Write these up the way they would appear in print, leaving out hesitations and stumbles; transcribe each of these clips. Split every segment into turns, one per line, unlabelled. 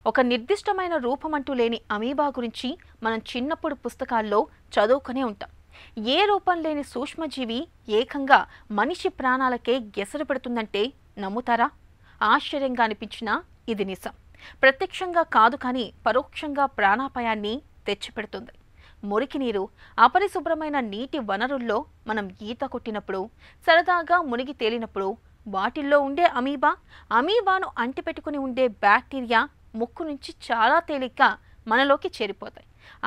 ఒక నిర్దిష్టమైన రూపమంటూ లేని అమీబా గురించి మనం చిన్నప్పుడు పుస్తకాల్లో చదువుకునే ఉంటాం. ఏ రూపం లేని సూక్ష్మజీవి ఏకంగా మనిషి ప్రాణాలకే ఎసరు పెడుతుందంటే నమ్ముతారా? ఆశ్చర్యంగా అనిపించినా ఇది నిజం. ప్రత్యక్షంగా కాదు కానీ పరోక్షంగా ప్రాణాపాయాన్ని తెచ్చిపెడుతుంది. మురికి నీరు, అపరిశుభ్రమైన నీటి వనరుల్లో మనం ఈత కొట్టినప్పుడు, సరదాగా మునిగి తేలినప్పుడు వాటిల్లో ఉండే అమీబాను అంటిపెట్టుకుని ఉండే బ్యాక్టీరియా ముక్కు నుంచి చాలా తేలిగ్గా మనలోకి చేరిపోతాయి.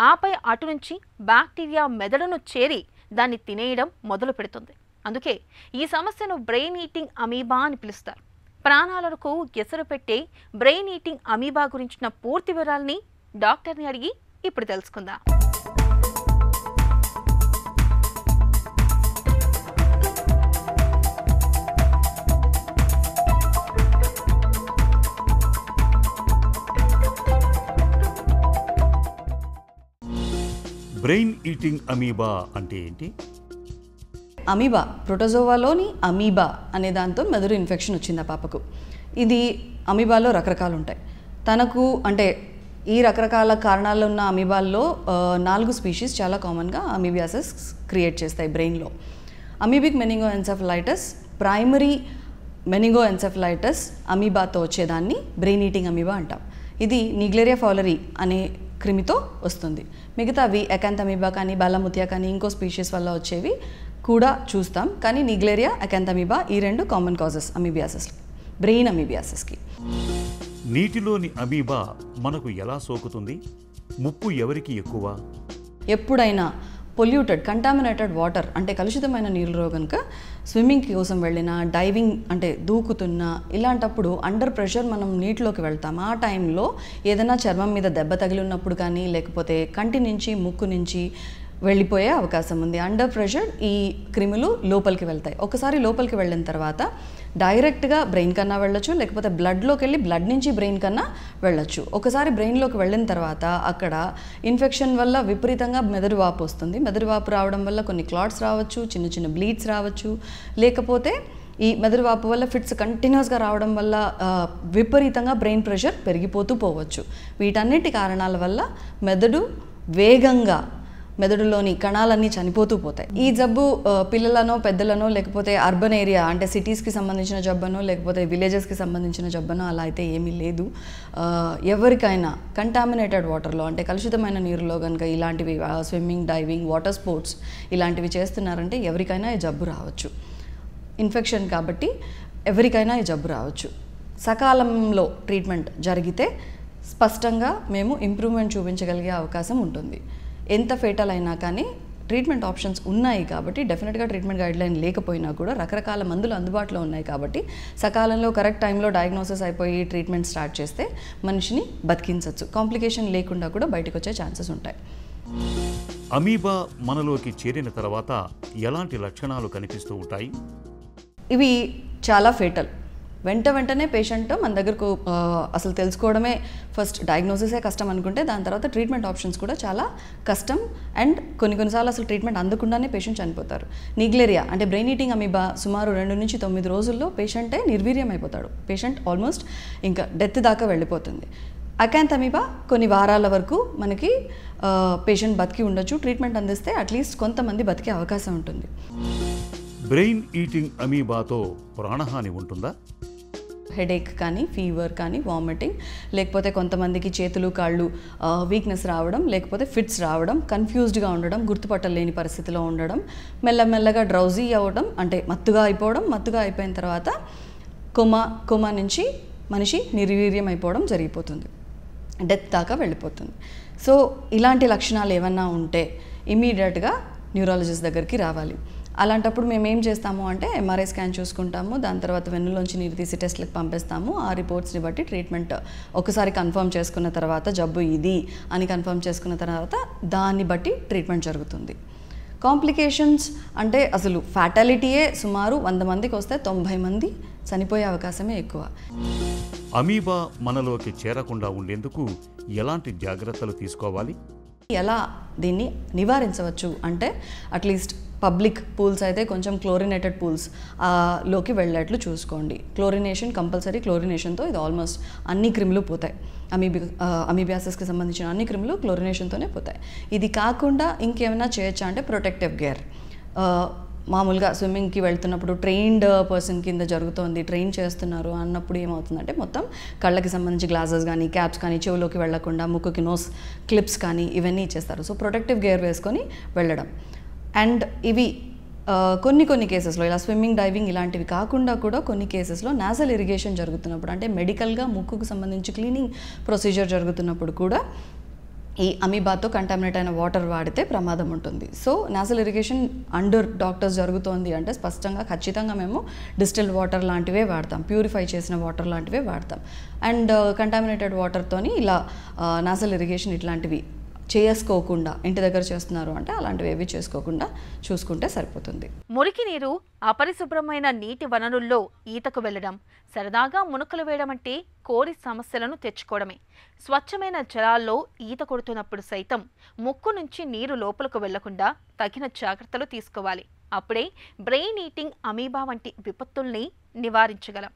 ఆపై అటు నుంచి బ్యాక్టీరియా మెదడును చేరి దాన్ని తినేయడం మొదలు పెడుతుంది. అందుకే ఈ సమస్యను బ్రెయిన్ ఈటింగ్ అమీబా అని పిలుస్తారు. ప్రాణాలకు ఎసరు పెట్టే బ్రెయిన్ ఈటింగ్ అమీబా గురించిన పూర్తి వివరాల్ని డాక్టర్ని అడిగి ఇప్పుడు తెలుసుకుందాం.
బ్రెయిన్ ఈటింగ్ అమీబా అంటే ఏంటి?
అమీబా ప్రోటోజోవాలోని అమీబా అనే దాంతో మెదడు ఇన్ఫెక్షన్ వచ్చింది ఆ పాపకు. ఇది అమీబాలో రకరకాలు ఉంటాయి. తనకు అంటే ఈ రకరకాల కారణాలు ఉన్న అమీబాల్లో 4 స్పీషీస్ చాలా కామన్గా అమీబియాసిస్ క్రియేట్ చేస్తాయి బ్రెయిన్లో. అమీబిక్ మెనింగోఎన్సెఫలైటిస్, ప్రైమరీ మెనింగోఎన్సెఫలైటిస్ అమీబాతో వచ్చేదాన్ని బ్రెయిన్ ఈటింగ్ అమీబా అంటాం. ఇది నిగ్లేరియా ఫౌలరీ అనే క్రిమితో వస్తుంది. మిగతావి ఎకాంతమీబా కానీ బాలాముతియా కానీ ఇంకో స్పీషీస్ వల్ల వచ్చేవి కూడా చూస్తాం. కానీ నిగ్లేరియా, ఎకాంతమీబా ఈ 2 కామన్ కాజెస్ అమీబియాసిస్, బ్రెయిన్ అమీబియాసిస్కి.
నీటిలోని అమీబా మనకు ఎలా సోకుతుంది? ముప్పు ఎవరికి ఎక్కువ?
ఎప్పుడైనా పొల్యూటెడ్ కంటామినేటెడ్ వాటర్ అంటే కలుషితమైన నీళ్ళలో కనుక స్విమ్మింగ్ కోసం వెళ్ళినా, డైవింగ్ అంటే దూకుతున్నా, ఇలాంటప్పుడు అండర్ ప్రెషర్ మనం నీటిలోకి వెళ్తాం. ఆ టైంలో ఏదైనా చర్మం మీద దెబ్బ తగిలి ఉన్నప్పుడు కానీ, లేకపోతే కంటి నుంచి ముక్కు నుంచి వెళ్ళిపోయే అవకాశం ఉంది. అండర్ ప్రెషర్ ఈ క్రిములు లోపలికి వెళ్తాయి. ఒకసారి లోపలికి వెళ్ళిన తర్వాత డైరెక్ట్గా బ్రెయిన్ కన్నా వెళ్ళొచ్చు, లేకపోతే బ్లడ్లోకి వెళ్ళి బ్లడ్ నుంచి బ్రెయిన్ కన్నా వెళ్ళొచ్చు. ఒకసారి బ్రెయిన్లోకి వెళ్ళిన తర్వాత అక్కడ ఇన్ఫెక్షన్ వల్ల విపరీతంగా మెదడు వాపు వస్తుంది. మెదడు వాపు రావడం వల్ల కొన్ని క్లాట్స్ రావచ్చు, చిన్న చిన్న బ్లీడ్స్ రావచ్చు, లేకపోతే ఈ మెదడు వాపు వల్ల ఫిట్స్ కంటిన్యూస్గా రావడం వల్ల విపరీతంగా బ్రెయిన్ ప్రెషర్ పెరిగిపోతూ పోవచ్చు. వీటన్నిటి కారణాల వల్ల మెదడు వేగంగా మెదడులోని కణాలన్నీ చనిపోతూ పోతాయి. ఈ జబ్బు పిల్లలనో పెద్దలనో లేకపోతే అర్బన్ ఏరియా అంటే సిటీస్కి సంబంధించిన జబ్బనో లేకపోతే విలేజెస్కి సంబంధించిన జబ్బనో అలా అయితే ఏమీ లేదు. ఎవరికైనా కంటామినేటెడ్ వాటర్లో అంటే కలుషితమైన నీరులో కనుక ఇలాంటివి స్విమ్మింగ్, డైవింగ్, వాటర్ స్పోర్ట్స్ ఇలాంటివి చేస్తున్నారంటే ఎవరికైనా ఈ జబ్బు రావచ్చు. ఇన్ఫెక్షన్ కాబట్టి ఎవరికైనా ఈ జబ్బు రావచ్చు. సకాలంలో ట్రీట్మెంట్ జరిగితే స్పష్టంగా మేము ఇంప్రూవ్మెంట్ చూపించగలిగే అవకాశం ఉంటుంది. ఎంత ఫేటల్ అయినా కానీ ట్రీట్మెంట్ ఆప్షన్స్ ఉన్నాయి కాబట్టి, డెఫినెట్గా ట్రీట్మెంట్ గైడ్లైన్ లేకపోయినా కూడా రకరకాల మందులు అందుబాటులో ఉన్నాయి కాబట్టి సకాలంలో కరెక్ట్ టైంలో డయాగ్నోసిస్ అయిపోయి ట్రీట్మెంట్ స్టార్ట్ చేస్తే మనిషిని బతికించవచ్చు. కాంప్లికేషన్ లేకుండా కూడా బయటకు వచ్చే ఛాన్సెస్ ఉంటాయి.
అమీబా మనలోకి చేరిన తర్వాత ఎలాంటి లక్షణాలు కనిపిస్తూ ఉంటాయి?
ఇవి చాలా ఫేటల్. వెంటనే పేషెంట్ మన దగ్గరకు అసలు తెలుసుకోవడమే ఫస్ట్ డయాగ్నోసిసే కష్టం అనుకుంటే దాని తర్వాత ట్రీట్మెంట్ ఆప్షన్స్ కూడా చాలా కష్టం. అండ్ కొన్నిసార్లు అసలు ట్రీట్మెంట్ అందకుండానే పేషెంట్ చనిపోతారు. నిగ్లేరియా అంటే బ్రెయిన్ ఈటింగ్ అమీబా సుమారు 2 నుంచి 9 రోజుల్లో పేషెంటే నిర్వీర్యం అయిపోతాడు. పేషెంట్ ఆల్మోస్ట్ ఇంకా డెత్ దాకా వెళ్ళిపోతుంది. అకాంతమీబా కొన్ని వారాల వరకు మనకి పేషెంట్ బతికి ఉండొచ్చు. ట్రీట్మెంట్ అందిస్తే అట్లీస్ట్ కొంతమంది బతికే అవకాశం ఉంటుంది.
బ్రెయిన్ ఈటింగ్ అమీబాతో ప్రాణహాని ఉంటుందా?
హెడేక్ కానీ, ఫీవర్ కానీ, వామిటింగ్, లేకపోతే కొంతమందికి చేతులు కాళ్ళు వీక్నెస్ రావడం, లేకపోతే ఫిట్స్ రావడం, కన్ఫ్యూజ్డ్గా ఉండడం, గుర్తుపట్టలేని పరిస్థితిలో ఉండడం, మెల్లమెల్లగా డ్రౌజీ అవ్వడం అంటే మత్తుగా అయిపోవడం, మత్తుగా అయిపోయిన తర్వాత కోమా నుంచి మనిషి నిర్వీర్యం అయిపోవడం జరిగిపోతుంది. డెత్ దాకా వెళ్ళిపోతుంది. సో ఇలాంటి లక్షణాలు ఏమన్నా ఉంటే ఇమీడియట్గా న్యూరాలజిస్ట్ దగ్గరికి రావాలి. అలాంటప్పుడు మేము ఏం చేస్తాము అంటే ఎంఆర్ఐ స్కాన్ చూసుకుంటాము, దాని తర్వాత వెన్నులోంచి నీరు తీసి టెస్ట్లకు పంపిస్తాము. ఆ రిపోర్ట్స్ని బట్టి ట్రీట్మెంట్ ఒకసారి కన్ఫర్మ్ చేసుకున్న తర్వాత జబ్బు ఇది అని కన్ఫర్మ్ చేసుకున్న తర్వాత దాన్ని బట్టి ట్రీట్మెంట్ జరుగుతుంది. కాంప్లికేషన్స్ అంటే అసలు ఫ్యాటాలిటీయే సుమారు 100 మందికి వస్తే 90 మంది చనిపోయే అవకాశమే ఎక్కువ.
అమీబా మనలోకి చేరకుండా ఉండేందుకు ఎలాంటి జాగ్రత్తలు తీసుకోవాలి?
ఎలా దీన్ని నివారించవచ్చు అంటే అట్లీస్ట్ పబ్లిక్ పూల్స్ అయితే కొంచెం క్లోరినేటెడ్ పూల్స్ లోకి వెళ్ళేట్లు చూసుకోండి. Chlorination compulsory. క్లోరినేషన్తో ఇది ఆల్మోస్ట్ అన్ని క్రిములు పోతాయి. అమీబియాసిస్కి సంబంధించిన అన్ని క్రిములు క్లోరినేషన్తోనే పోతాయి. ఇది కాకుండా ఇంకేమైనా చేయొచ్చా అంటే ప్రొటెక్టివ్ గేర్. మామూలుగా స్విమ్మింగ్కి వెళ్తున్నప్పుడు ట్రైన్డ్ పర్సన్ కింద జరుగుతోంది, ట్రైన్ చేస్తున్నారు అన్నప్పుడు ఏమవుతుందంటే మొత్తం కళ్ళకి సంబంధించి గ్లాసెస్ కానీ క్యాప్స్ కానీ చెవులోకి వెళ్లకుండా ముక్కుకి నోస్ క్లిప్స్ కానీ ఇవన్నీ ఇచ్చేస్తారు. సో ప్రొటెక్టివ్ గేర్ వేసుకొని వెళ్ళడం. అండ్ ఇవి కొన్ని కేసెస్లో ఇలా స్విమ్మింగ్, డైవింగ్ ఇలాంటివి కాకుండా కూడా కొన్ని కేసెస్లో నాజల్ ఇరిగేషన్ జరుగుతున్నప్పుడు అంటే మెడికల్గా ముక్కుకు సంబంధించి క్లీనింగ్ ప్రొసీజర్ జరుగుతున్నప్పుడు కూడా ఈ అమీబాతో కంటామినేట్ అయిన వాటర్ వాడితే ప్రమాదం ఉంటుంది. So nozzle irrigation under doctors జరుగుతోంది అంటే స్పష్టంగా ఖచ్చితంగా మేము డిస్టిల్డ్ వాటర్ లాంటివే వాడతాం, ప్యూరిఫై చేసిన వాటర్ లాంటివే వాడతాం. అండ్ కంటామినేటెడ్ వాటర్తోని ఇలా నాజల్ ఇరిగేషన్ ఇట్లాంటివి చేసుకోకుండా ఇంటి దగ్గర చేస్తున్నారు అంటే అలాంటివి ఏవి చేసుకోకుండా చూసుకుంటే సరిపోతుంది.
మురికి నీరు, అపరిశుభ్రమైన నీటి వనరుల్లో ఈతకు వెళ్లడం, సరదాగా మునకలు వేయడం అంటే కోరి సమస్యలను తెచ్చుకోవడమే. స్వచ్ఛమైన జలాల్లో ఈత కొడుతున్నప్పుడు సైతం ముక్కు నుంచి నీరు లోపలకు వెళ్లకుండా తగిన జాగ్రత్తలు తీసుకోవాలి. అప్పుడే బ్రెయిన్ ఈటింగ్ అమీబా వంటి విపత్తుల్ని నివారించగలం.